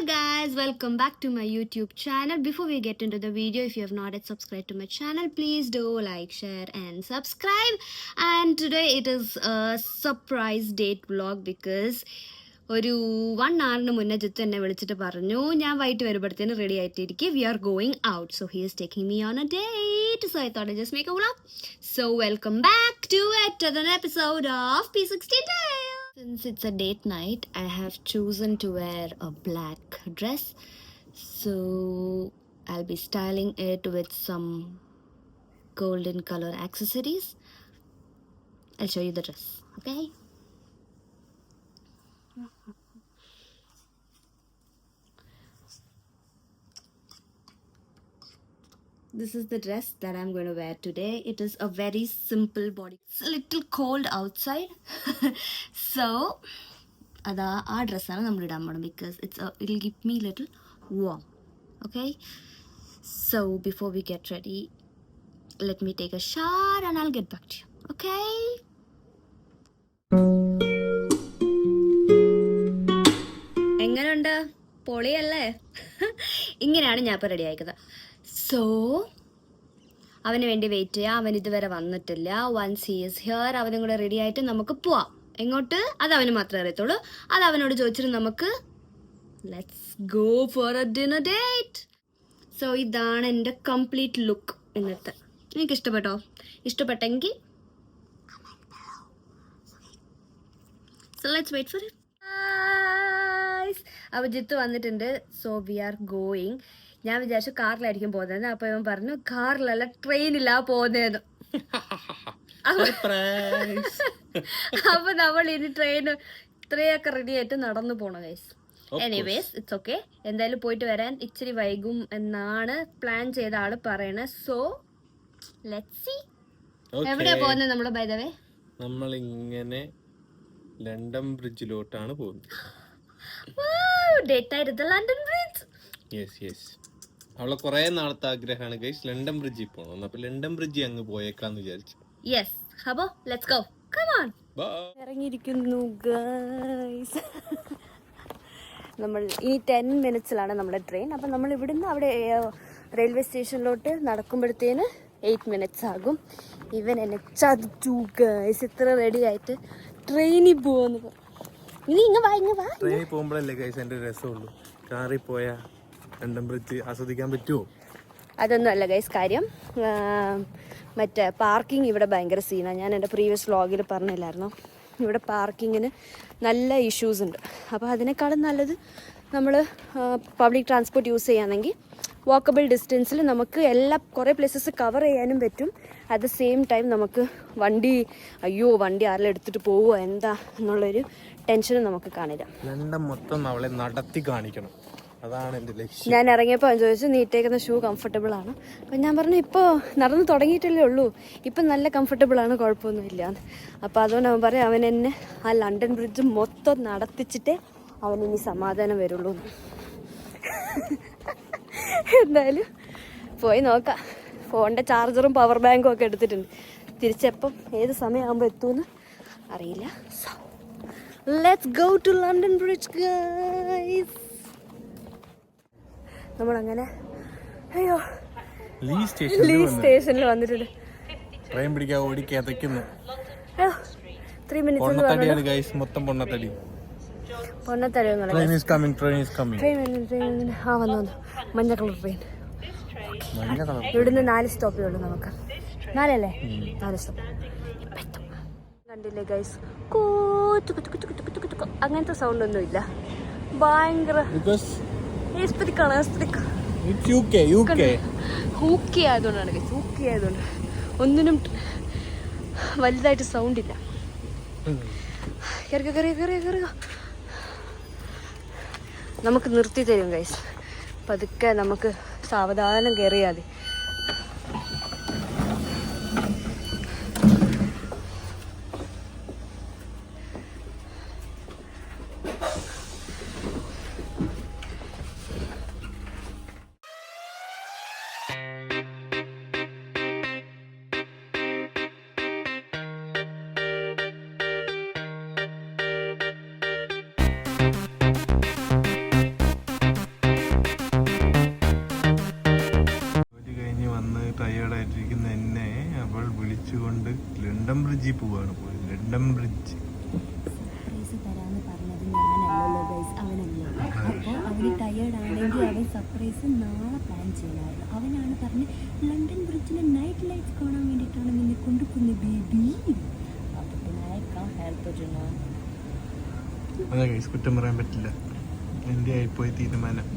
Hello guys, welcome back to my YouTube channel. Before we get into the video, if you have not yet subscribed to my channel, please do like, share and subscribe. And today it is a surprise date vlog because ഒരു 1 hour മുന്നേ ജിത്തു എന്നെ വിളിച്ചിട്ട് പറഞ്ഞു ഞാൻ വൈകിട്ട് വരുമ്പോഴത്തേന് ready ആയിട്ടിരിക്കും, we are going out. So he is taking me on a date. So I thought I just make a vlog. So welcome back to another episode of P16 Tales. Since it's a date night, I have chosen to wear a black dress. So I'll be styling it with some golden color accessories. I'll show you the dress, okay? This is the dress that I'm going to wear today. It is a very simple body. It's a little cold outside. So, ആ ഡ്രസ്സാണ് നമ്മൾ ഇടാൻ പോകണം because it'll give me little warm. Okay? So, before we get ready, let me take a shower and I'll get back to you. Okay? എങ്ങനെയുണ്ട്? പൊളിയല്ലേ? ഇങ്ങനെയാണ് ഞാൻ ഇപ്പോൾ റെഡി ആയിക്കുന്നത്. സോ അവന് വേണ്ടി വെയിറ്റ് ചെയ്യാം. അവൻ ഇതുവരെ വന്നിട്ടില്ല. വൺസ് ഹി ഈസ് ഹിയർ അവനും കൂടെ റെഡി ആയിട്ട് നമുക്ക് പോവാം. എങ്ങോട്ട്? അത് അവന് മാത്രമേ അറിയത്തുള്ളൂ. അത് അവനോട് ചോദിച്ചിട്ട് നമുക്ക് let's go for a dinner date. So ഇതാണ് എൻ്റെ കംപ്ലീറ്റ് ലുക്ക് ഇന്നത്തെ. എനിക്ക് ഇഷ്ടപ്പെട്ടോ? ഇഷ്ടപ്പെട്ടെങ്കിൽ so let's wait for it. അപ്പോൾ ജിത്തു വന്നിട്ടുണ്ട്. So we are going. ഞാൻ വിചാരിച്ചു കാറിലായിരിക്കും പോകുന്നത്. അപ്പൊ ഇവൻ പറഞ്ഞു കാറിലല്ല ട്രെയിനിലാ പോകുന്നതെന്ന്. അപ്പൊ നമ്മൾ ഇനി ട്രെയിൻ ഇത്രയൊക്കെ റെഡി ആയിട്ട് നടന്നു പോണം ഗൈസ്. Anyways it's okay. എന്തായാലും പോയിട്ട് വരാൻ ഇച്ചിരി വൈകും എന്നാണ് പ്ലാൻ ചെയ്ത ആള് പറയണത്. So let's see. എവിടെയാ പോകുന്നത് നമ്മള്? ബൈ ദ വേ നമ്മൾ ഇങ്ങനെ ലണ്ടൻ ബ്രിഡ്ജിലോട്ടാണ് പോകുന്നത്. ഡേറ്റ് ആയിട്ട് ലണ്ടൻ ബ്രിഡ്ജ്. യെസ് യെസ്, അവളെ കുറെ നാളത്തെ ആഗ്രഹമാണ് ഗൈസ് ലണ്ടൻ ബ്രിഡ്ജിൽ പോകണം. അപ്പൊ ലണ്ടൻ ബ്രിഡ്ജ് അങ്ങ് പോയേക്കാന്ന് വിചാരിച്ചു. യെസ്, അപ്പോ ലെറ്റ്സ് ഗോ. Come on. ഇറങ്ങിയിരിക്കുന്നു ഗൈസ്. നമ്മൾ ഇനി 10 minutesലാണ് നമ്മുടെ ട്രെയിൻ. അപ്പം നമ്മൾ ഇവിടുന്ന് അവിടെ റെയിൽവേ സ്റ്റേഷനിലോട്ട് നടക്കുമ്പോഴത്തേന് 8 minutes ആകും. ഇവൻ എന്നെ ചതിച്ചു ഗൈസ്. ഇത്ര റെഡി ആയിട്ട് ട്രെയിനിൽ പോവാന്ന് പറഞ്ഞു. ഇനി ഇങ്ങ് വാ. ട്രെയിനിൽ പോകുമ്പോഴല്ലേ ഗൈസ് എൻ്റെ രസമുള്ളൂ. കാറിൽ പോയാ ലണ്ടൻ ബ്രിഡ്ജ് ആസ്വദിക്കാൻ പറ്റുമോ? അതൊന്നും അല്ല ഗൈസ് കാര്യം. മറ്റേ പാർക്കിംഗ് ഇവിടെ ഭയങ്കര സീനാണ്. ഞാൻ എൻ്റെ പ്രീവിയസ് വ്ളോഗിൽ പറഞ്ഞില്ലായിരുന്നു, ഇവിടെ പാർക്കിങ്ങിന് നല്ല ഇഷ്യൂസ് ഉണ്ട്. അപ്പോൾ അതിനേക്കാളും നല്ലത് നമ്മൾ പബ്ലിക് ട്രാൻസ്പോർട്ട് യൂസ് ചെയ്യുകയാണെങ്കിൽ വാക്കബിൾ ഡിസ്റ്റൻസിൽ നമുക്ക് കുറേ പ്ലേസസ് കവർ ചെയ്യാനും പറ്റും. അറ്റ് ദ സെയിം ടൈം നമുക്ക് വണ്ടി ആരെല്ലാം എടുത്തിട്ട് പോവുമോ എന്താ എന്നുള്ളൊരു ടെൻഷനും നമുക്ക് കാണില്ല. ലണ്ടൻ മൊത്തം അവളെ നടത്തി കാണിക്കണം, അതാണ് എൻ്റെ ലക്ഷ്യം. ഞാൻ ഇറങ്ങിയപ്പോൾ അവൻ ചോദിച്ചു നീ ഇട്ടേക്കുന്ന ഷൂ കംഫർട്ടബിൾ ആണ്. അപ്പം ഞാൻ പറഞ്ഞു ഇപ്പോൾ നടന്ന് തുടങ്ങിയിട്ടല്ലേ ഉള്ളൂ, ഇപ്പം നല്ല കംഫർട്ടബിൾ ആണ്, കുഴപ്പമൊന്നുമില്ല. അപ്പോൾ അതുകൊണ്ട് അവൻ പറയും അവൻ എന്നെ ആ ലണ്ടൻ ബ്രിഡ്ജ് മൊത്തം നടത്തിച്ചിട്ടേ അവനിനി സമാധാനം വരുള്ളൂ. എന്തായാലും പോയി നോക്കാം. ഫോണിൻ്റെ ചാർജറും പവർ ബാങ്കും ഒക്കെ എടുത്തിട്ടുണ്ട്. തിരിച്ചെപ്പം ഏത് സമയമാകുമ്പോൾ എത്തുമെന്ന് അറിയില്ല. So let's go to London bridge guys. നമ്മളങ്ങനെ ലീ സ്റ്റേഷനിൽ വന്നിട്ടുണ്ട്. ട്രെയിൻ പിടിക്കാൻ ഓടി കിതയ്ക്കുന്നു. 3 minutes വന്നു. മഞ്ഞ കളർ ട്രെയിൻ. ഇവിടുന്ന് 4 സ്റ്റോപ്പേ ഉള്ളൂ നമുക്ക്. 4 അല്ലേ? 4 സ്റ്റോപ്പ്. കണ്ടില്ലേ ഗൈസ്, അങ്ങനത്തെ സൗണ്ട് ഒന്നും ഇല്ല. ഭയങ്കര ഹൂക്കി ആയതുകൊണ്ടാണ് ഗൈസ്. ഹൂക്കി ആയതുകൊണ്ട് ഒന്നിനും വലുതായിട്ട് സൗണ്ട് ഇല്ല. കയറുക. നമുക്ക് നിർത്തി തരും ഗൈസ്. പതുക്കെ നമുക്ക് സാവധാനം കയറിയാൽ മതി. ബ്രിഡ്ജിൽ പോവാണ് പോയത്. London bridge. സർപ്രൈസ് തരാന്ന് പറഞ്ഞത് ഞാനല്ലല്ലോ ഗൈസ്, അവനല്ലേ. അപ്പോൾ അവന് ടയേർഡ് ആണെങ്കിൽ അവൻ സർപ്രൈസ് നാളെ പ്ലാൻ ചെയ്യണമായിരുന്നു. അവനാണ് പറഞ്ഞ് ലണ്ടൻ ബ്രിഡ്ജിലെ നൈറ്റ് ലൈറ്റ്സ് കാണാൻ വേണ്ടിയിട്ടാണ് നിന്നെ കൊണ്ടുപോകുന്നത് ബേബി. അപ്പോൾ പിന്നെ I can help it no. അതെ ഗൈസ്, കുറ്റം പറയാൻ പറ്റില്ല. എൻ്റെ ആയിപ്പോയി തീരുമാനം.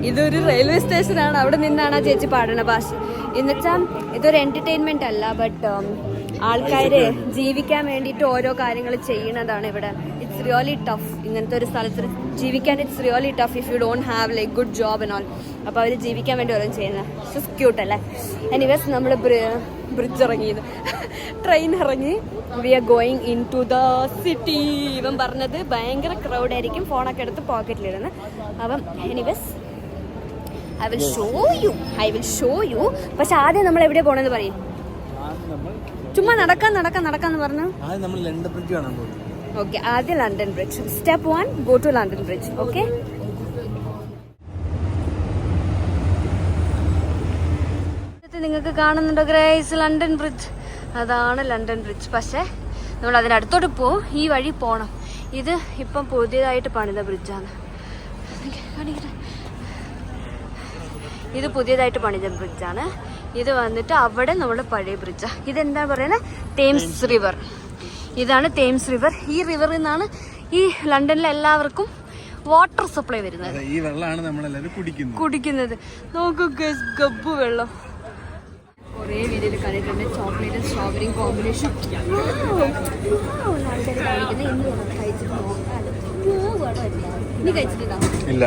ഇതൊരു റെയിൽവേ സ്റ്റേഷനാണ്. അവിടെ നിന്നാണ് ആ ചേച്ചി പാടുന്ന ഭാഷ. എന്നുവെച്ചാൽ ഇതൊരു എൻ്റർടൈൻമെൻ്റ് അല്ല, ബട്ട് ആൾക്കാർ ജീവിക്കാൻ വേണ്ടിയിട്ട് ഓരോ കാര്യങ്ങൾ ചെയ്യുന്നതാണ് ഇവിടെ. It's really tough. ഇങ്ങനത്തെ ഒരു സ്ഥലത്ത് ജീവിക്കാൻ it's really tough if you don't have like good job and all. അപ്പോൾ അവർ ജീവിക്കാൻ വേണ്ടി ഓരോ ചെയ്യുന്നത്. ഇറ്റ്സ് ക്യൂട്ട് അല്ലേ. എനിവേസ് നമ്മൾ ബ്രിഡ്ജ് ഇറങ്ങിയത്, ട്രെയിൻ ഇറങ്ങി, we are going into the city. ഇവൻ പറഞ്ഞത് ഭയങ്കര ക്രൗഡായിരിക്കും, ഫോണൊക്കെ എടുത്ത് പോക്കറ്റിലിടുന്നത്. അപ്പം anyways I will show you. പക്ഷെ ആദ്യം നമ്മൾ എവിടെ പോണെന്ന് പറയും. ചുമ്മാ നടക്കാന്ന് പറഞ്ഞു. നമ്മൾ ലണ്ടൻ ബ്രിഡ്ജ് കാണാൻ പോകും. ഓക്കെ, ആദ്യം London bridge. Step 1, go to London bridge. Okay, നിങ്ങൾക്ക് കാണുന്നുണ്ടോ ഗ്രേസ്? ലണ്ടൻ ബ്രിഡ്ജ്, അതാണ് ലണ്ടൻ ബ്രിഡ്ജ്. പക്ഷേ നമ്മൾ അതിനടുത്തോട്ട് പോവും, ഈ വഴി പോകണം. ഇത് ഇപ്പം പുതിയതായിട്ട് പണിത ബ്രിഡ്ജാണ്. ഇത് പുതിയതായിട്ട് പണിത ബ്രിഡ്ജാണ്. ഇത് വന്നിട്ട് അവിടെ നമ്മുടെ പഴയ ബ്രിഡ്ജാണ്. ഇതെന്താ പറയുന്നത്? Thames river. ഇതാണ് തേംസ് റിവർ. ഈ റിവറിൽ നിന്നാണ് ഈ ലണ്ടനിലെ എല്ലാവർക്കും വാട്ടർ സപ്ലൈ വരുന്നത്. ഈ വെള്ളമാണ് നമ്മളെല്ലാവരും കുടിക്കുന്നത്. നോക്കൂ ഗൈസ്, ഗബ്ബു വെള്ളം. കുറേ വീഡിയോയിൽ കണ്ടിട്ടുണ്ട് ചോക്ലേറ്റ് സ്ട്രോബെറി കോമ്പിനേഷൻ. ആൾക്കാർ കാണിക്കുന്നത് ഇന്ന് കഴിച്ചിട്ട് നോക്കാം. ഇനി കഴിച്ചിട്ടുണ്ടോ? ഇല്ല.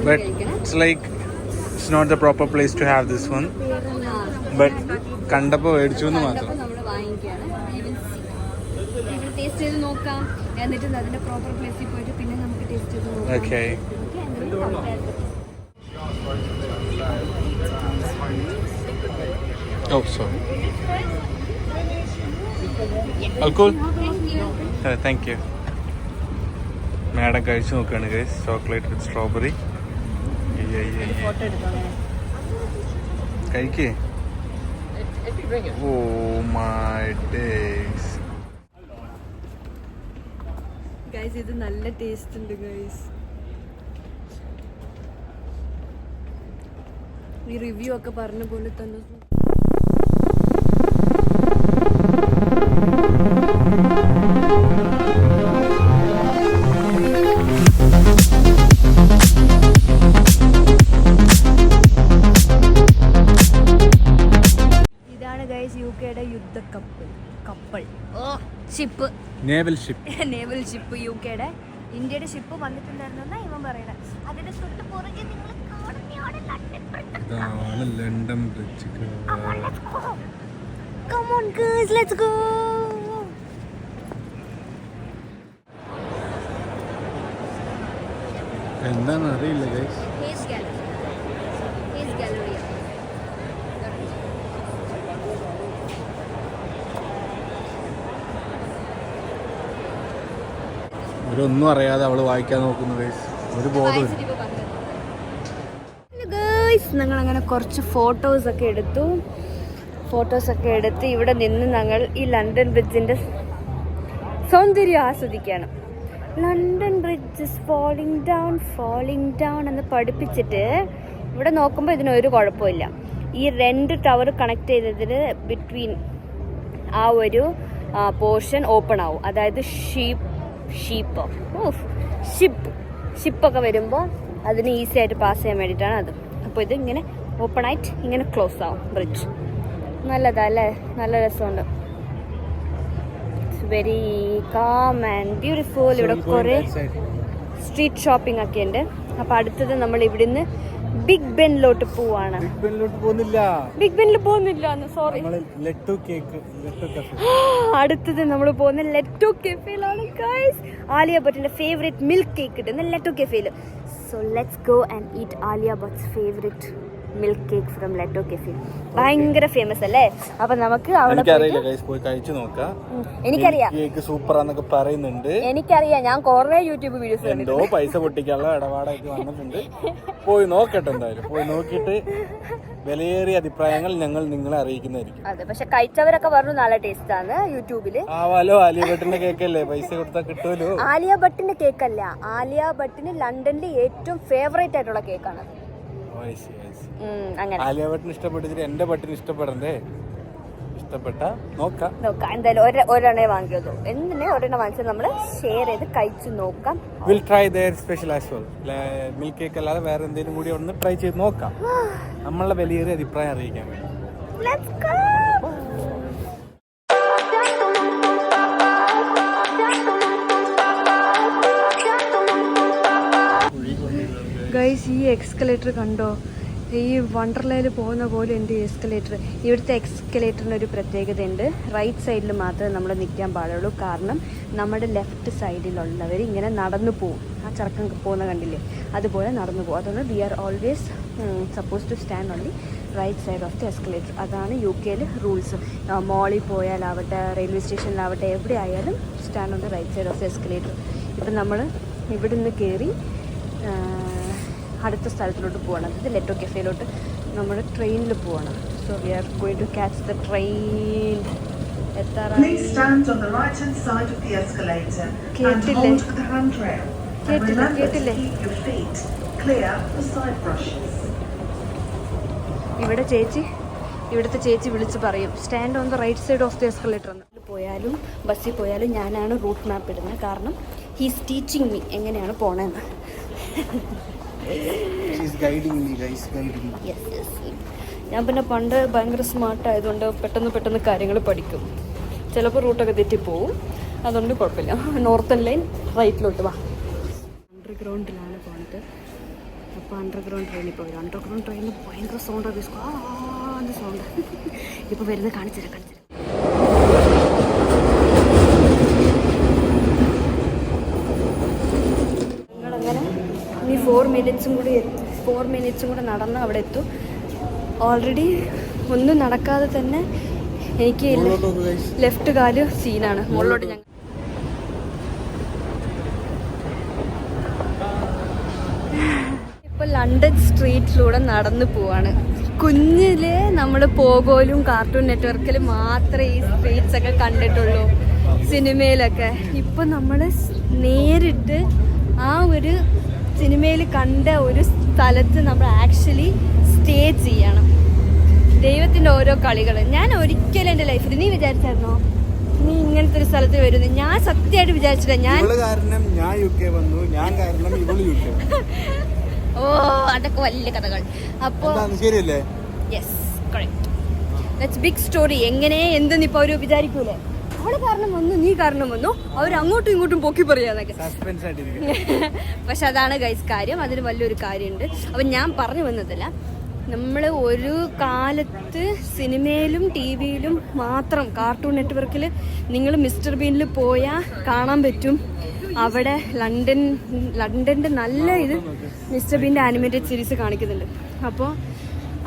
But it's like it's not the proper place to have this one. But കണ്ടപ്പോൾ മേടിച്ചു എന്ന് മാത്രം. നമ്മൾ വാങ്ങിക്കുകയാണ്. ടേസ്റ്റ് ചെയ്ത് നോക്കാം, എന്നിട്ട് അതിന്റെ പ്രോപ്പർ പ്ലേസിൽ പോയിട്ട് പിന്നെ നമുക്ക് ടേസ്റ്റ് ചെയ്ത് നോക്കാം. Okay. Oh, sorry. Alcohol? Thank you. Madam കഴിച്ചു നോക്കുകയാണ് ഗൈസ്, ചോക്ലേറ്റ് വിത്ത് സ്ട്രോബെറി. കഴിക്കേ. ഓ മൈ ഡേയ്സ് ഗൈസ്, ഇത് നല്ല ടേസ്റ്റ് ഉണ്ട് ഗൈസ്. ഈ റിവ്യൂ ഒക്കെ പറഞ്ഞ പോലെ തന്നെ. ഇതാണ് ഗൈസ് യുകെയുടെ യുദ്ധ കപ്പൽ ഷിപ്പ്, നേവൽ ഷിപ്പ്. യുകെയുടെ, ഇന്ത്യയുടെ ഷിപ്പ് വന്നിട്ടുണ്ടായിരുന്ന ഇവൻ പറയണ. അതിന്റെ തൊട്ട് പുറകെ നിങ്ങൾ ഇതാണ് London bridge. Come on guys, let's go. എന്താണെന്ന് അറിയില്ല ഗൈസ്. His gallery. ഒന്നും അറിയാതെ അവള് വായിക്കാൻ നോക്കുന്നു ഗൈസ്. ഒരു ബോധമില്ല. ഞങ്ങളങ്ങനെ കുറച്ച് ഫോട്ടോസൊക്കെ എടുത്ത് ഇവിടെ നിന്ന് ഞങ്ങൾ ഈ ലണ്ടൻ ബ്രിഡ്ജിൻ്റെ സൗന്ദര്യം ആസ്വദിക്കുകയാണ്. ലണ്ടൻ ബ്രിഡ്ജ് ഫാളിങ് ഡൗൺ എന്ന് പഠിപ്പിച്ചിട്ട് ഇവിടെ നോക്കുമ്പോൾ ഇതിനൊരു കുഴപ്പമില്ല. ഈ 2 ടവർ കണക്ട് ചെയ്തതിന് ബിറ്റ്വീൻ ആ ഒരു പോർഷൻ ഓപ്പൺ ആവും. അതായത് ഷിപ്പൊക്കെ വരുമ്പോൾ അതിന് ഈസി ആയിട്ട് പാസ് ചെയ്യാൻ വേണ്ടിയിട്ടാണ് അത്. അപ്പോൾ ഇത് ഇങ്ങനെ ഓപ്പൺ ആയിട്ട് ഇങ്ങനെ ക്ലോസ് ആവും ബ്രിഡ്ജ്. നല്ലതാ അല്ലേ? നല്ല രസമുണ്ട്. It's very calm and beautiful. ഇവിടെ കുറേ സ്ട്രീറ്റ് ഷോപ്പിംഗ് ഒക്കെ ഉണ്ട്. അപ്പോൾ അടുത്തത് നമ്മൾ ഇവിടുന്ന് ബിഗ് ബെന്നിലോട്ട് പോവാണ്. ബിഗ് ബെന്നിൽ പോകുന്നില്ല, സോറി. അടുത്തത് നമ്മൾ പോകുന്ന ലെറ്റോ കെഫേയിലാണ് ഗൈസ്. ആലിയ ഭട്ടിന്റെ ഫേവറേറ്റ് മിൽക്ക് കേക്ക് കിട്ടുന്ന ലെറ്റോ കെഫേയിൽ. So let's go and eat Alia Bhatt's favourite milk cake from Leto cafe. ഭയങ്കര ഫേമസ് അല്ലേ? അപ്പൊ നമുക്ക് അവിടെ എനിക്കറിയില്ല ഗൈസ്, പോയി കഴിച്ചു നോക്കാം. എനിക്കറിയാം, കേക്ക് സൂപ്പറാന്നൊക്കെ പറയുന്നുണ്ട്. എനിക്കറിയാം, ഞാൻ കൊറേ യൂട്യൂബ് വീഡിയോസ് എന്തോ പൈസ പൊട്ടിക്കാനുള്ള ഇടപാടായിട്ട് വന്നിട്ടുണ്ട്. പോയി നോക്കട്ടെ, എന്തായാലും പോയി നോക്കിയിട്ട് വിലയേറിയ അഭിപ്രായങ്ങൾ ഞങ്ങൾ നിങ്ങളെ അറിയിക്കുന്നതായിരിക്കും. അതെ, പക്ഷെ കഴിച്ചവരൊക്കെ പറഞ്ഞു നല്ല ടേസ്റ്റ് ആണ് യൂട്യൂബില്. ആവാലോ, ആലിയ ഭട്ടിന്റെ കേക്കല്ലേ, പൈസ കൊടുത്താൽ കിട്ടുമല്ലോ. ആലിയ ഭട്ടിന്റെ കേക്കല്ല, ആലിയ ഭട്ടിന് ലണ്ടനിലെ ഏറ്റവും ഫേവറേറ്റ് ആയിട്ടുള്ള കേക്കാണ്. അങ്ങനെ ആലിയ ഭട്ടിന് ഇഷ്ടപ്പെട്ടിട്ട് എന്റെ ഭട്ടിന് ഇഷ്ടപ്പെടണ്ടേ? ഇഷ്ടപ്പെട്ട നോക്കാം. എന്തായാലും ഒരെണ്ണേ വാങ്ങിയതോ, എന്തിനെ ഒരെണ്ണം വാങ്ങിച്ചത് നമ്മള് ഷെയർ ചെയ്ത് കഴിച്ചു നോക്കാം. Will try their special as well. Milk cake അല്ലാതെ വേറെ എന്തെങ്കിലും കൂടി ഒന്ന് ട്രൈ ചെയ്ത് നോക്കാം, നമ്മളുടെ വലിയൊരു അഭിപ്രായം അറിയിക്കാൻ വേണ്ടി. ഗൈസ്, ഈ എക്സ്കലേറ്റർ കണ്ടോ? ഈ വണ്ടർലയിൽ പോകുന്ന പോലെ ഉണ്ട് ഈ എക്സ്കലേറ്റർ. ഇവിടുത്തെ എക്സ്കലേറ്ററിന് ഒരു പ്രത്യേകത ഉണ്ട്. റൈറ്റ് സൈഡിൽ മാത്രമേ നമ്മൾ നിൽക്കാൻ പാടുള്ളൂ. കാരണം നമ്മുടെ ലെഫ്റ്റ് സൈഡിലുള്ളവർ ഇങ്ങനെ നടന്നു പോകും. ആ ചെറുക്കം പോകുന്ന കണ്ടില്ലേ, അതുപോലെ നടന്നു പോകും. അതുകൊണ്ട് we are always suppose to stand on the right side of the escalator. അതാണ് UK റൂൾസ്. മോളിൽ പോയാലാവട്ടെ, റെയിൽവേ സ്റ്റേഷനിലാവട്ടെ, എവിടെ ആയാലും stand on the right side of the escalator. ഇപ്പം നമ്മൾ ഇവിടെ നിന്ന് കയറി അടുത്ത സ്ഥലത്തിലോട്ട് പോകണം. ഇത് ലെറ്റോ കെഫേയിലോട്ട് നമ്മൾ ട്രെയിനിൽ പോകണം. So we are going to catch the train. എത്താറായി. കേട്ടില്ലേ? ഇവിടുത്തെ ചേച്ചി വിളിച്ച് പറയും stand on the right side of the escalator എന്ന്. പോയാലും ബസ്സിൽ പോയാലും ഞാനാണ് റൂട്ട് മാപ്പ് ഇടുന്നത്. കാരണം ഹീസ് ടീച്ചിങ് മീ എങ്ങനെയാണ് പോണതെന്ന്. ഞാൻ പിന്നെ പണ്ട് ഭയങ്കര സ്മാർട്ട് ആയതുകൊണ്ട് പെട്ടെന്ന് കാര്യങ്ങൾ പഠിക്കും. ചിലപ്പോൾ റൂട്ടൊക്കെ തെറ്റിപ്പോവും, അതുകൊണ്ട് കുഴപ്പമില്ല. നോർത്തേൺ ലൈൻ റൈറ്റിലോട്ട് വാ. അണ്ടർഗ്രൗണ്ടിലാണ് പോണത്. അപ്പോൾ അണ്ടർഗ്രൗണ്ട് ട്രെയിനിൽ പോയി. അണ്ടർഗ്രൗണ്ട് ട്രെയിനിൽ ഭയങ്കര സൗണ്ടാണ്, സൗണ്ട്. ഇപ്പോൾ വരുന്നത് കാണിച്ചുതരാം. ഇനി 4 മിനിറ്റ്സും കൂടെ നടന്ന് അവിടെ എത്തും. ഓൾറെഡി ഒന്നും നടക്കാതെ തന്നെ എനിക്ക് ലെഫ്റ്റ് കാല് സീനാണ്. മുകളിലോട്ട് ഞങ്ങൾ ഇപ്പോൾ ലണ്ടൻ സ്ട്രീറ്റിലൂടെ നടന്നു പോവാണ്. കുഞ്ഞില് നമ്മൾ പോഗോയിലും കാർട്ടൂൺ നെറ്റ്വർക്കിലും മാത്രമേ ഈ സ്ട്രീറ്റ്സ് ഒക്കെ കണ്ടിട്ടുള്ളൂ, സിനിമയിലൊക്കെ. ഇപ്പം നമ്മൾ നേരിട്ട് ആ ഒരു സിനിമയിൽ കണ്ട ഒരു സ്ഥലത്ത് നമ്മൾ ആക്ച്വലി സ്റ്റേ ചെയ്യണം. ദൈവത്തിൻ്റെ ഓരോ കളികൾ. ഞാൻ ഒരിക്കലും എൻ്റെ ലൈഫിൽ, നീ വിചാരിച്ചായിരുന്നോ നീ ഇങ്ങനത്തെ ഒരു സ്ഥലത്ത് വരുന്നു? ഞാൻ സത്യമായിട്ട് വിചാരിച്ചില്ല. ഞാൻ ഓ അതൊക്കെ വലിയ കഥകൾ. അപ്പോൾ yes, correct, that's big story. എങ്ങനെ എന്തെന്ന് ഇപ്പോൾ അവർ വിചാരിക്കൂലേ? അവള് കാരണം വന്നു, നീ കാരണം വന്നു, അവർ അങ്ങോട്ടും ഇങ്ങോട്ടും പൊക്കി പറയാന്നൊക്കെ. പക്ഷെ അതാണ് ഗൈസ് കാര്യം. അതിന് വലിയൊരു കാര്യമുണ്ട്. അപ്പം ഞാൻ പറഞ്ഞു വന്നതല്ല, നമ്മൾ ഒരു കാലത്ത് സിനിമയിലും TV യിലും മാത്രം, കാർട്ടൂൺ നെറ്റ്വർക്കിൽ നിങ്ങൾ മിസ്റ്റർ ബീനിൽ പോയാൽ കാണാൻ പറ്റും. അവിടെ ലണ്ടൻ്റെ നല്ല ഇത് മിസ്റ്റർ ബീൻ്റെ ആനിമേറ്റഡ് സീരീസ് കാണിക്കുന്നുണ്ട്. അപ്പോൾ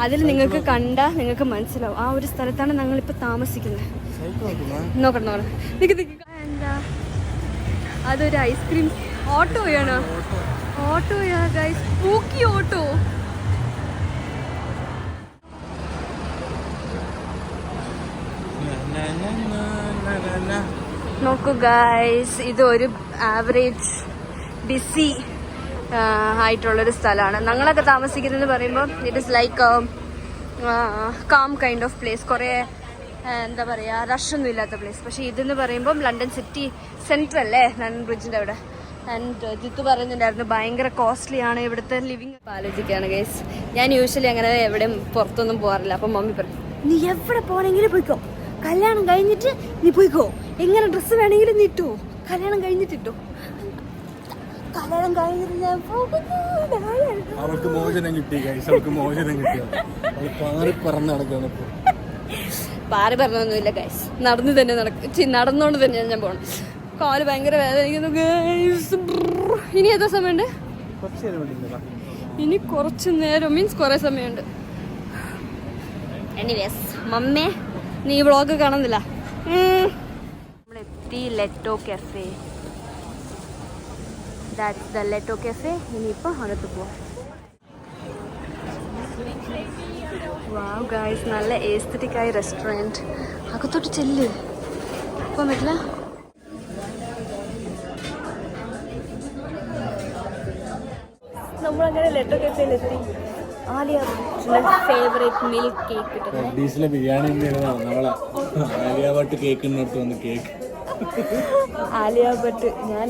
അതിൽ നിങ്ങൾക്ക് കണ്ടാൽ നിങ്ങൾക്ക് മനസ്സിലാവും ആ ഒരു സ്ഥലത്താണ് ഞങ്ങളിപ്പോൾ താമസിക്കുന്നത്. നോക്കണം. എന്താ അതൊരു ഐസ്ക്രീം ഓട്ടോയാണ്. ഓട്ടോയാ ഗൈസ്, പൂക്കി ഓട്ടോ. നോക്കൂ ഗൈസ്, ഇതൊരു ആവറേജ് ബിസി ആയിട്ടുള്ളൊരു സ്ഥലമാണ്. ഞങ്ങളൊക്കെ താമസിക്കുന്നതെന്ന് പറയുമ്പോൾ it is like calm kind of place. കുറേ എന്താ പറയുക, റഷൊന്നും ഇല്ലാത്ത പ്ലേസ്. പക്ഷേ ഇതെന്ന് പറയുമ്പം ലണ്ടൻ സിറ്റി സെൻറ്റർ അല്ലേ, ലണ്ടൻ ബ്രിഡ്ജിൻ്റെ അവിടെ. ആൻഡ് ജിത്തു പറയുന്നുണ്ടായിരുന്നു ഭയങ്കര കോസ്റ്റ്ലി ആണ് ഇവിടുത്തെ ലിവിങ്. ആലോചിക്കുകയാണ് ഗൈസ്, ഞാൻ യൂഷ്വലി അങ്ങനെ എവിടെയും പുറത്തൊന്നും പോകാറില്ല. അപ്പം മമ്മി പറയും നീ എവിടെ പോകണമെങ്കിലും പോയിക്കോ, കല്യാണം കഴിഞ്ഞിട്ട് നീ പോയിക്കോ, എങ്ങനെ ഡ്രസ്സ് വേണമെങ്കിലും നീ ഇട്ടോ, കല്യാണം കഴിഞ്ഞിട്ടിട്ടോ. കല്യാണം കഴിഞ്ഞിട്ട് ഞാൻ പോകുന്നു. അവൾക്ക് മോചനം കിട്ടി ഗൈസ്, അവൾക്ക് മോചനം കിട്ടി. പാറി പറഞ്ഞൊന്നുമില്ല ഗൈസ്, നടന്നുകൊണ്ട് തന്നെയാണ് ഞാൻ പോകണം. കാല് ഭയങ്കര വേദനിക്കുന്നു ഗൈസ്. ഇനി എത്ര സമയമുണ്ട്? ഇനി കുറച്ച് നേരം, മീൻസ് കുറേ സമയമുണ്ട്. എനിവേസ് മമ്മേ നീ വ്ളോഗ് കാണുന്നില്ല. നമ്മളെത്തി Leto cafe. That's the Leto cafe. ഇനിയിപ്പോൾ അകത്ത് പോവാം. വാവ് ഗായ്സ്, നല്ല എസ്തെറ്റിക് ആയ റെസ്റ്റോറൻറ്റ്. അകത്തോട്ട് ചെല്ല്. പോകാൻ പറ്റില്ല. നമ്മളങ്ങനെ ലെറ്റോ കഫേയിലെത്തി. ആലിയ ഫേവറേറ്റ് മിൽക്ക് കേക്ക് കിട്ടുന്നത്. ബിരിയാണി ആലിയ ഭട്ട് കേക്കിനോട്ട് വന്ന് കേക്ക്. ആലിയ ഭട്ട് ഞാൻ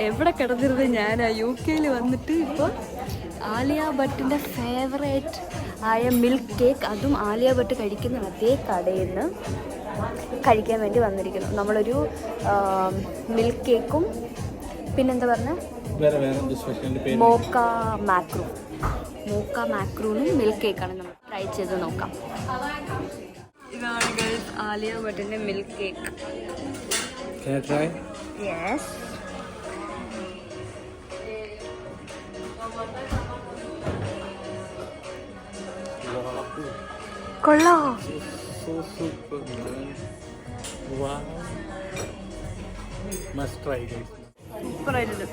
എവിടെ കിടന്നിരുന്നത്? ഞാൻ UK വന്നിട്ട് ഇപ്പോൾ ആലിയ ഭട്ടിൻ്റെ ഫേവറേറ്റ് ആയ മിൽക്ക് കേക്ക്, അതും ആലിയ ഭട്ട് കഴിക്കുന്ന അതേ കടയിൽ നിന്ന് കഴിക്കാൻ വേണ്ടി വന്നിരിക്കുന്നു. നമ്മളൊരു മിൽക്ക് കേക്കും പിന്നെന്താ പറഞ്ഞ മോക്ക മാക്രൂണും മിൽക്ക് കേക്കാണ് നമ്മൾ ട്രൈ ചെയ്ത് നോക്കാം. ഇതാണ് ഗൈസ് ആലിയ ഭട്ടിൻ്റെ മിൽക്ക് കേക്ക്. യെസ്. കൊള്ളോ? സൂപ്പറായിട്ടുണ്ട്.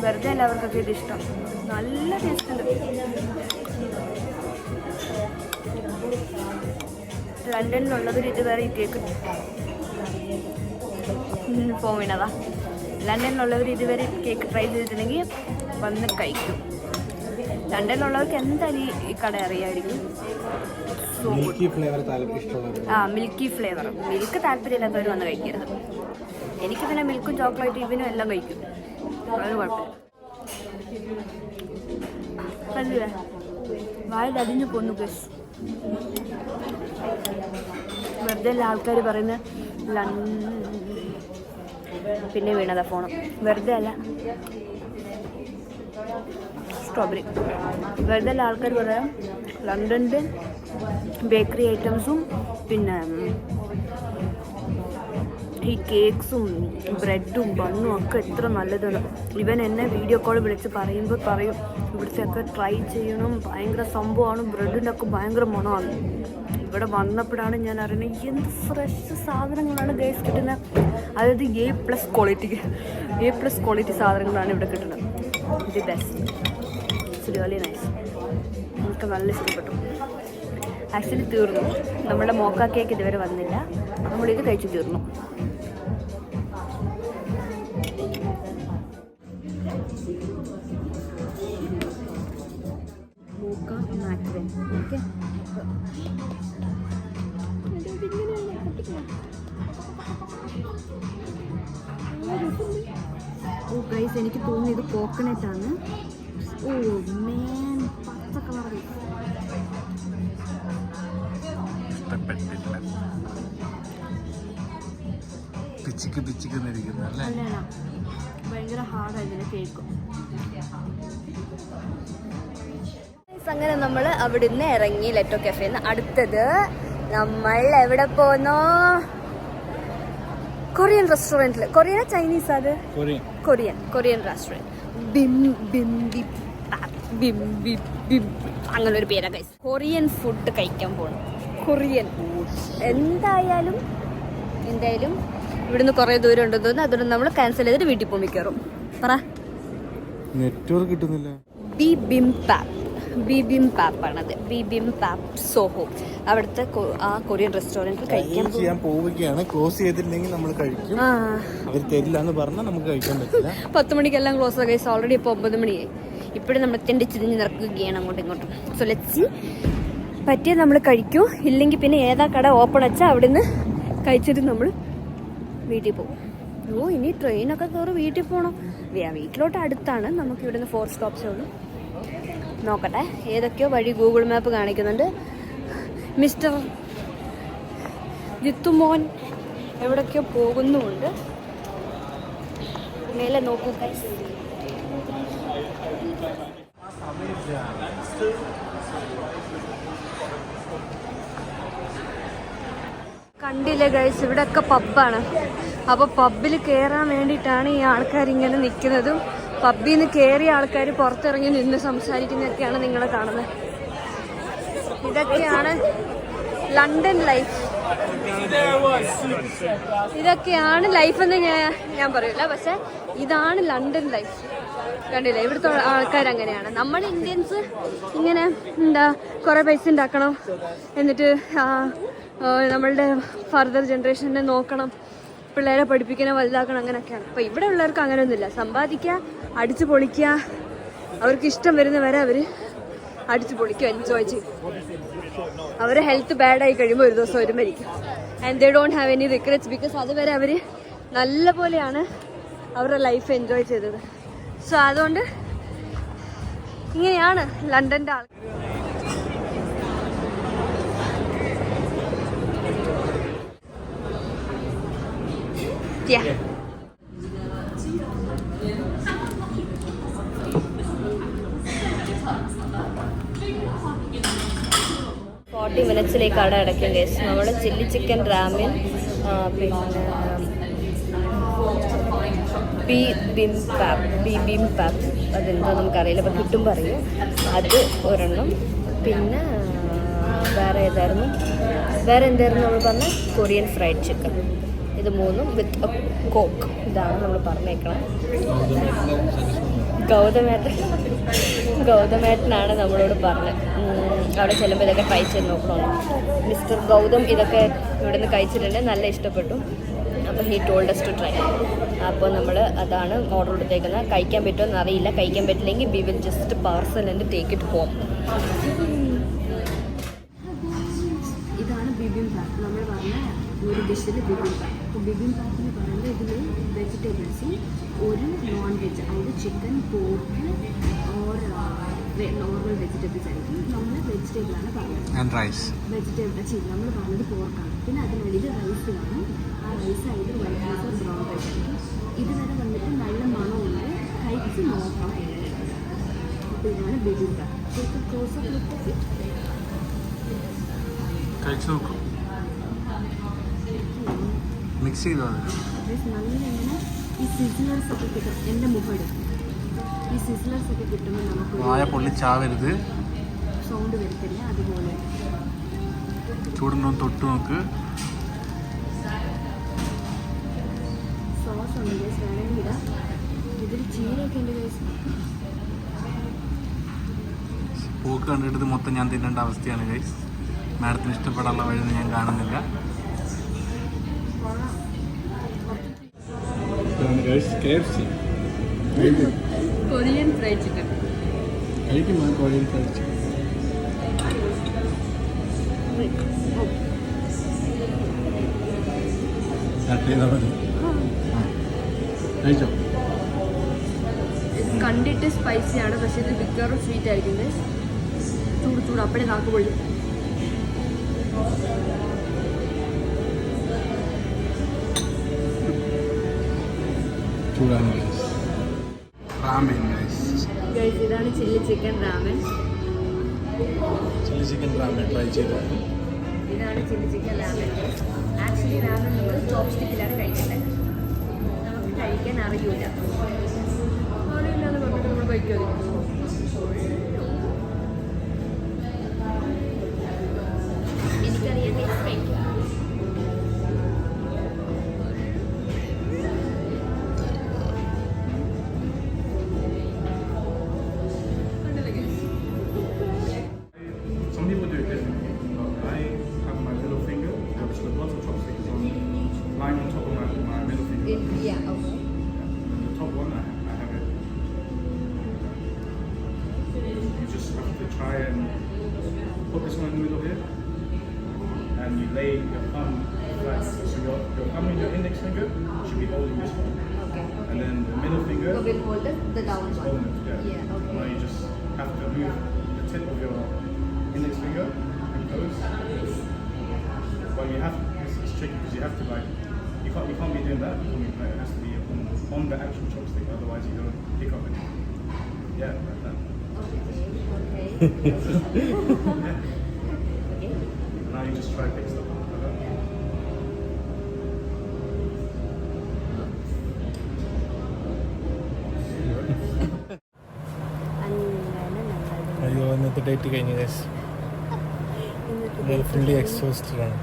വെറുതെ എല്ലാവർക്കൊക്കെ ഇത് ഇഷ്ടം. നല്ല ടേസ്റ്റ് ഉണ്ട്. ലണ്ടനിലുള്ളവർ ഇതുവരെ ഈ കേക്ക് പോവിനതാ. ലണ്ടനിലുള്ളവർ ഇതുവരെ കേക്ക് ട്രൈ ചെയ്തിട്ടുണ്ടെങ്കിൽ വന്ന് കഴിക്കും. ലണ്ടനിലുള്ളവർക്ക് എന്തായാലും ഈ കട അറിയാമായിരിക്കും. Milky flavour. മിൽക്ക് താല്പര്യമില്ലാത്തവർ വന്ന് കഴിക്കരുത്. എനിക്ക് പിന്നെ മിൽക്കും ചോക്ലേറ്റ് ഇവനും എല്ലാം കഴിക്കും. അതൊരു കുഴപ്പമില്ല. വായിൽ അടിഞ്ഞു പോന്നു ഗസ്. വെറുതെ എല്ലാ ആൾക്കാർ പറയുന്ന പിന്നെ വീണതാ ഫോണും. വെറുതെ അല്ല, സ്ട്രോബെറി. വെറുതെ എല്ലാ ആൾക്കാർ പറയാം ലണ്ടൻ്റെ ബേക്കറി ഐറ്റംസും പിന്നെ ഈ കേക്ക്സും ബ്രെഡും ബണ്ണും ഒക്കെ എത്ര നല്ലതാണ്. ഇവൻ എന്നെ വീഡിയോ കോൾ വിളിച്ച് പറയുമ്പോൾ പറയും ഇവിടുത്തെയൊക്കെ ട്രൈ ചെയ്യണം, ഭയങ്കര സംഭവമാണ്, ബ്രെഡിൻ്റെ ഒക്കെ ഭയങ്കര മണമാണ്. ഇവിടെ വന്നപ്പോഴാണ് ഞാൻ അറിയുന്നത് എന്ത് ഫ്രഷ് സാധനങ്ങളാണ് ഗൈസ് കിട്ടുന്നത്. അതായത് A+ ക്വാളിറ്റി സാധനങ്ങളാണ് ഇവിടെ കിട്ടുന്നത്. The best. It's really nice. എനിക്ക് നല്ല ഇഷ്ടപ്പെട്ടു. ആക്ച്വലി തീർന്നു. നമ്മുടെ മോക്ക കേക്ക് ഇതുവരെ വന്നില്ല. നമ്മളിത് കഴിച്ച് തീർന്നു. മോക്ക മാക്രൻ. ഓക്കെ. ഓ ഗൈസ്, എനിക്ക് തോന്നുന്നു ഇത് കോക്കനട്ടാണ്. ഓ മേൻ, പച്ച കളർ. ഭയങ്കര ഹാർഡായിരുന്നു കേക്കും. അങ്ങനെ നമ്മൾ അവിടുന്ന് ഇറങ്ങി ലെറ്റോ കഫേന്ന്. അടുത്തത് നമ്മൾ എവിടെ പോന്നോ? കൊറിയൻ റെസ്റ്റോറൻറ്റിൽ. Korean Chinese? അത് കൊറിയൻ റെസ്റ്റോറൻറ്റ്. അങ്ങനെ ഒരു പേരാ ഗൈസ്. കൊറിയൻ ഫുഡ് കഴിക്കാൻ പോകണം. കൊറിയൻ എന്തായാലും ഇവിടുന്ന് കുറേ ദൂരം ഉണ്ടെന്ന് തോന്നുന്നു. അതുകൊണ്ട് നമ്മൾ ക്യാൻസൽ ചെയ്തിട്ട് വീട്ടിൽ പോകും മിക്കവാറും. പറ. നെറ്റ്വർക്ക് കിട്ടുന്നില്ല. ബിബിംപാപ്പാണത്. ബിബിംപാപ്പ് സോഹോ. അവിടുത്തെ ആ കൊറിയൻ റെസ്റ്റോറൻറ്റിൽ കഴിക്കാൻ പോവുകയാണ്. ക്ലോസ് ചെയ്തില്ലെങ്കിൽ നമ്മൾ കഴിക്കും. അവർ തരില്ല എന്ന് പറഞ്ഞാൽ നമുക്ക് കഴിക്കാൻ പറ്റില്ല. 10 മണിക്കെല്ലാം ക്ലോസ് ആയി. ഓൾറെഡി ഇപ്പോൾ 9 മണിയായി. ഇപ്പോഴും നമ്മൾ തിരിഞ്ഞ് നടക്കുകയാണ് അങ്ങോട്ടും ഇങ്ങോട്ടും. So let's see. പറ്റിയാൽ നമ്മൾ കഴിക്കൂ, ഇല്ലെങ്കിൽ പിന്നെ ഏതാ കട ഓപ്പൺ വെച്ചാൽ അവിടെ നിന്ന് കഴിച്ചിട്ട് നമ്മൾ വീട്ടിൽ പോകും. ഓ ഇനി ട്രെയിനൊക്കെ കയറി വീട്ടിൽ പോകണം. വീട്ടിലോട്ട് അടുത്താണ്. നമുക്ക് ഇവിടുന്ന് 4 സ്റ്റോപ്സേ ഉള്ളൂ. നോക്കട്ടെ, ഏതൊക്കെയോ വഴി ഗൂഗിൾ മാപ്പ് കാണിക്കുന്നുണ്ട്. മിസ്റ്റർ ജിത്തുമോൻ എവിടൊക്കെയോ പോകുന്നുമുണ്ട്. മേലെ നോക്കൂ ഗൈസ്. കണ്ടില്ലേ ഗൈസ്, ഇവിടെയൊക്കെ പബ്ബാണ്. അപ്പോൾ പബ്ബിൽ കയറാൻ വേണ്ടിയിട്ടാണ് ഈ ആൾക്കാരിങ്ങനെ നിൽക്കുന്നതും. പബ്ബിൽ നിന്ന് കയറിയ ആൾക്കാർ പുറത്തിറങ്ങി നിന്ന് സംസാരിക്കുന്നതൊക്കെയാണ് നിങ്ങൾ കാണുന്നത്. ഇതൊക്കെയാണ് ലണ്ടൻ ലൈഫ്. ഇതൊക്കെയാണ് ലൈഫ് എന്ന് ഞാൻ പറയില്ല, പക്ഷെ ഇതാണ് ലണ്ടൻ ലൈഫ്. കണ്ടില്ലേ, ഇവിടുത്തെ ആൾക്കാർ അങ്ങനെയാണ്. നമ്മൾ ഇന്ത്യൻസ് ഇങ്ങനെ എന്താ കുറേ പൈസ ഉണ്ടാക്കണം, എന്നിട്ട് നമ്മളുടെ ഫർദർ ജനറേഷനെ നോക്കണം, പിള്ളേരെ പഠിപ്പിക്കണം, വലുതാക്കണം, അങ്ങനെയൊക്കെയാണ്. അപ്പോൾ ഇവിടെ ഉള്ളവർക്ക് അങ്ങനെയൊന്നുമില്ല. സമ്പാദിക്കുക, അടിച്ചു പൊളിക്കുക, അവർക്ക് ഇഷ്ടം വരുന്ന വരെ അവർ അടിച്ചു പൊളിക്കുക, എൻജോയ് ചെയ്യും. അവരെ ഹെൽത്ത് ബാഡായി കഴിയുമ്പോൾ ഒരു ദിവസം അവർ മരിക്കും. And they don't have any regrets, because അതുവരെ അവർ നല്ല പോലെയാണ് അവരുടെ ലൈഫ് എൻജോയ് ചെയ്തത്. സോ അതുകൊണ്ട് ഇങ്ങനെയാണ് ലണ്ടൻ്റെ ആൾ. Yeah. 40 മിനിറ്റ്സിലേക്ക് അവിടെ അടയ്ക്കും ഗൈസ്. നമ്മൾ ചില്ലി ചിക്കൻ റാമൻ, പിന്നെ ബിബിംബാപ്പ് അതെന്തോ നമുക്കറിയില്ല, അപ്പോൾ കിട്ടും പറയും, അത് ഒരെണ്ണം. പിന്നെ വേറെ ഏതായിരുന്നു, വേറെ എന്തായിരുന്നു നമ്മൾ പറഞ്ഞ കൊറിയൻ ഫ്രൈഡ് ചിക്കൻ. ഇത് 3 വിത്ത് കോക്ക്. ഇതാണ് നമ്മൾ പറഞ്ഞേക്കണം. ഗൗതമേട്ടനാണ് നമ്മളോട് പറഞ്ഞത് അവിടെ ചെല്ലുമ്പോൾ ഇതൊക്കെ ട്രൈ ചെയ്ത് നോക്കണമെന്ന്. മിസ്റ്റർ ഗൗതം ഇതൊക്കെ ഇവിടെ നിന്ന് കഴിച്ചിട്ടുണ്ട്, നല്ല ഇഷ്ടപ്പെട്ടു. അപ്പോൾ he told us to try. അപ്പോൾ നമ്മൾ അതാണ് ഓർഡർ കൊടുത്തേക്കുന്നത്. കഴിക്കാൻ പറ്റുമോ എന്നറിയില്ല. കഴിക്കാൻ പറ്റില്ലെങ്കിൽ we will just parcel and take it home. ഇതാണ് ബിബിംബാപ്പ്. നമ്മൾ പറഞ്ഞ ഒരു ഡിഷിൽ ബിബിംബാപ്പ്. അപ്പോൾ ബിബിംബാപ്പ് എന്ന് പറയുന്നത് ഇതിൽ വെജിറ്റബിൾസും ഒരു നോൺ വെജ്, അതായത് chicken, pork or normal vegetables ആയിരിക്കും. നമ്മൾ വെജിറ്റബിളാണ് പറഞ്ഞത്. വെജിറ്റബിൾ നമ്മൾ പറഞ്ഞത് പോർക്കാണ്. പിന്നെ അതിനുള്ളിൽ റൈസ് കാണും. ആ റൈസ് ആയിട്ട് white rice or brown rice ആയിരിക്കും. ഇതുവരെ വന്നിട്ട് നല്ല മണമുണ്ട്, കഴിച്ച് നോക്കാം. അപ്പോൾ ഇതാണ് bibimbap. Close up look of it. കഴിച്ചു നോക്കും, മിക്സ് ചെയ്തോ. നല്ല ഈ സിസിലേഴ്സ് ഒക്കെ കിട്ടും. എൻ്റെ മുഖം ഈ സിസിലേഴ്സ് ഒക്കെ കിട്ടുമ്പോൾ നമുക്ക് വായ പൊള്ളിച്ചാവരുത്, സൗണ്ട് വരത്തില്ല. അതുപോലെ ചൂടുണ്ടോ തൊട്ട് നോക്ക്. സോസ് ഉണ്ട് ഗൈസ്, വേണമെങ്കിൽ ഇടാം. ഇതിൽ ചീരയൊക്കെ ഉണ്ട് ഗൈസ്. പോക്ക് കണ്ടിട്ട് മൊത്തം ഞാൻ തിന്നേണ്ട അവസ്ഥയാണ് ഗൈസ്. മാഡത്തിന് ഇഷ്ടപ്പെടാനുള്ള വഴിയൊന്നും ഞാൻ കാണുന്നില്ല. Korean fried chicken. Korean fried chicken കണ്ടിട്ട് സ്പൈസിയാണ്, പക്ഷെ ഇത് മിക്കവാറും സ്വീറ്റ് ആയിരിക്കും. ചൂട് അപ്പഴേ നാക്ക് പൊള്ളി. ഇതാണ് ചില്ലി ചിക്കൻ റാമൻ. ട്രൈ ചെയ്തോ. ഇതാണ് chilli chicken ramen. Actually ramen നമ്മൾ ചോപ്സ്റ്റിക്കിലാണ് കഴിക്കേണ്ടത്. നമുക്ക് കഴിക്കാൻ അറിയില്ല എന്ന് പറഞ്ഞിട്ട് നമ്മൾ കഴിക്കുമോ? എനിക്കറിയാൻ കഴിക്കും. Some people do it differently, but I have my middle finger, which the bottom chopstick is on, lying on top of my middle finger. Yeah, okay. And the top one, I have it. You just have to try and put this one in the middle here, and you lay your thumb flat. So your thumb and your index finger should be holding this one. Okay. And then the middle finger So we'll hold the down is one. holding it together. Yeah, okay. Now you just have to move the tip of your index finger and toes. But you have it's tricky because you have to you can't be doing that. It has to be on the actual chopstick, otherwise you don't pick up it. Yeah, like that. Okay. Okay. Now you just try to pick stuff up like that. അയ്യോ, ഇന്നത്തെ date കഴിഞ്ഞു guys. ഇന്നത്തെ fully exhausted ആണ്.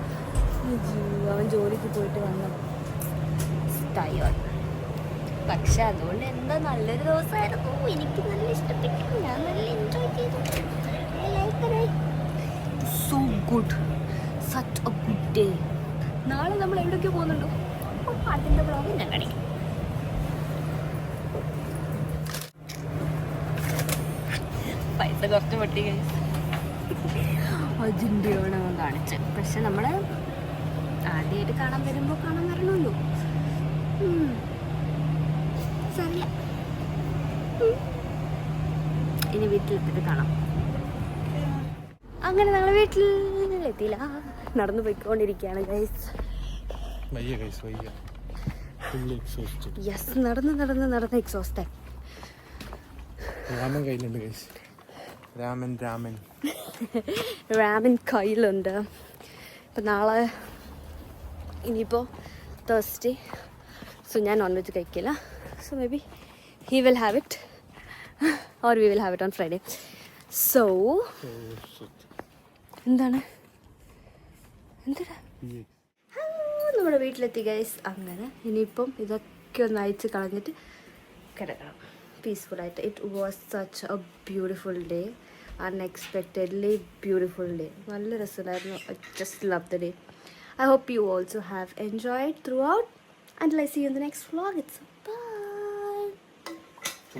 അവൻ ജോലിക്ക് പോയിട്ട് വന്ന tired. പക്ഷെ അതുകൊണ്ട് എന്താ നല്ലൊരു ദിവസമായിരുന്നു. എനിക്ക് നല്ല ഇഷ്ടപ്പെട്ടു. ഞാൻ നല്ല എൻജോയ് ചെയ്തു. So good, such A good day. നാളെ നമ്മൾ എവിടേക്ക് പോകുന്നുണ്ടോ അതിൻ്റെ ബ്ലോഗ് ഞാൻ കാണിക്കും. പൈസ കുറച്ച് പൊട്ടി അതിൻ്റെ ആണ് കാണിച്ചത്. പക്ഷെ നമ്മൾ ആദ്യമായിട്ട് കാണാൻ വരുമ്പോൾ കാണാൻ വരണമല്ലോ. സാരില്ല, ഇനി വീട്ടിലെത്തിയിട്ട് കാണാം. അങ്ങനെ ഞങ്ങൾ വീട്ടിലെത്തിയില്ല, നടന്നു പോയിക്കൊണ്ടിരിക്കുകയാണ് ഗൈസ്. വയ്യ ഗൈസ്, വയ്യ. Fully exhausted. യെസ്, നടന്ന് എക്സോസ്റ്റ്. രാമൻ കയ്യിലുണ്ട് ഗൈസ്. രാമൻ കയ്യിലുണ്ട്. ഇപ്പം നാളെ ഇനിയിപ്പോൾ തേഴ്സ്ഡേ, സോ ഞാൻ നോൺ വെജ് കഴിക്കില്ല. So may be he will have it or we will have it on Friday. So എന്താണ് നമ്മുടെ വീട്ടിലെത്തി ഗൈസ്. അങ്ങനെ ഇനിയിപ്പം ഇതൊക്കെ ഒന്ന് അയച്ച് കളഞ്ഞിട്ട് കിടക്കണം പീസ്ഫുള്ളായിട്ട്. It was such a beautiful day, unexpectedly beautiful day. നല്ല രസമായിരുന്നു. I just love the day. I hope you also have enjoyed throughout. Until I see you in the next vlog. It's